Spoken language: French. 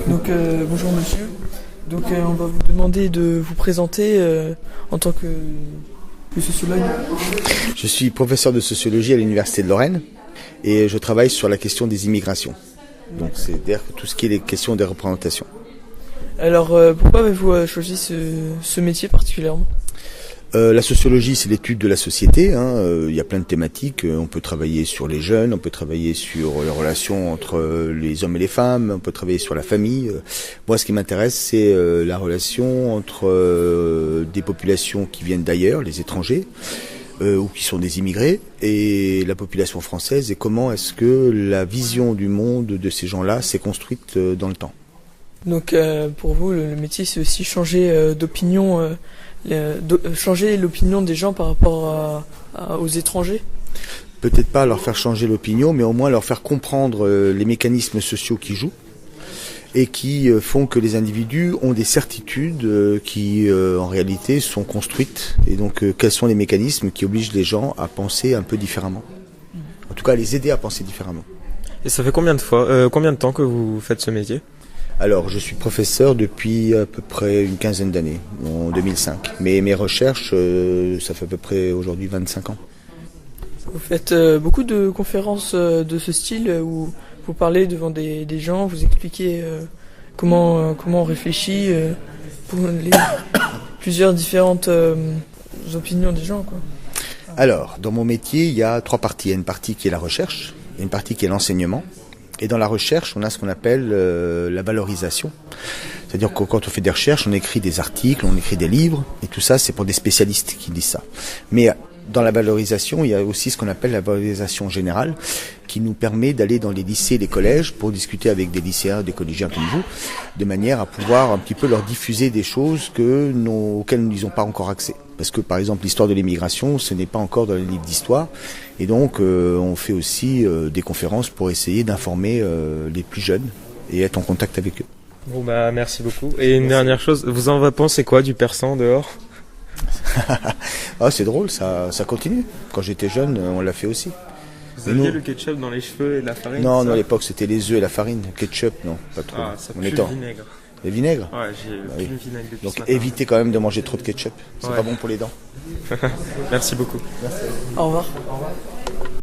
Donc bonjour monsieur. Donc on va vous demander de vous présenter en tant que sociologue. Je suis professeur de sociologie à l'Université de Lorraine et je travaille sur la question des immigrations. Donc c'est-à-dire tout ce qui est les questions des représentations. Alors pourquoi avez-vous choisi ce métier particulièrement ? La sociologie, c'est l'étude de la société. Il y a plein de thématiques. On peut travailler sur les jeunes, on peut travailler sur les relations entre les hommes et les femmes, on peut travailler sur la famille. Moi, ce qui m'intéresse, c'est la relation entre des populations qui viennent d'ailleurs, les étrangers, ou qui sont des immigrés, et la population française, et comment est-ce que la vision du monde de ces gens-là s'est construite dans le temps. Donc pour vous, le métier, c'est aussi changer d'opinion. Changer l'opinion des gens par rapport aux étrangers ? Peut-être pas leur faire changer l'opinion, mais au moins leur faire comprendre les mécanismes sociaux qui jouent et qui font que les individus ont des certitudes qui en réalité sont construites. Et donc quels sont les mécanismes qui obligent les gens à penser un peu différemment ? En tout cas, à les aider à penser différemment. Et ça fait combien de temps que vous faites ce métier ? Alors, je suis professeur depuis à peu près une quinzaine d'années, en 2005. Mais mes recherches, ça fait à peu près aujourd'hui 25 ans. Vous faites beaucoup de conférences de ce style où vous parlez devant des gens, vous expliquez comment on réfléchit pour les plusieurs différentes opinions des gens, quoi. Alors, dans mon métier, il y a trois parties. Il y a une partie qui est la recherche, il y a une partie qui est l'enseignement. Et dans la recherche, on a ce qu'on appelle la valorisation. C'est-à-dire que quand on fait des recherches, on écrit des articles, on écrit des livres, et tout ça, c'est pour des spécialistes qui disent ça. Mais dans la valorisation, il y a aussi ce qu'on appelle la valorisation générale, qui nous permet d'aller dans les lycées et les collèges pour discuter avec des lycéens, des collégiens comme vous, de manière à pouvoir un petit peu leur diffuser des choses auxquelles nous n'avons pas encore accès. Parce que par exemple l'histoire de l'immigration, ce n'est pas encore dans les livres d'histoire, et donc on fait aussi des conférences pour essayer d'informer les plus jeunes et être en contact avec eux. Bon bah merci beaucoup. Et une dernière chose, vous en pensez quoi du persan dehors ? Ah, c'est drôle, ça continue. Quand j'étais jeune, on l'a fait aussi. Vous aviez le ketchup dans les cheveux et la farine ? Non, à l'époque c'était les œufs et la farine. Ketchup, non, pas trop. Ah, ça pue le vinaigre. Le vinaigre ? Ouais, j'ai plus le vinaigre depuis donc ce matin. évitez quand même de manger trop de ketchup. C'est pas bon pour les dents. Merci beaucoup. Merci. Au revoir.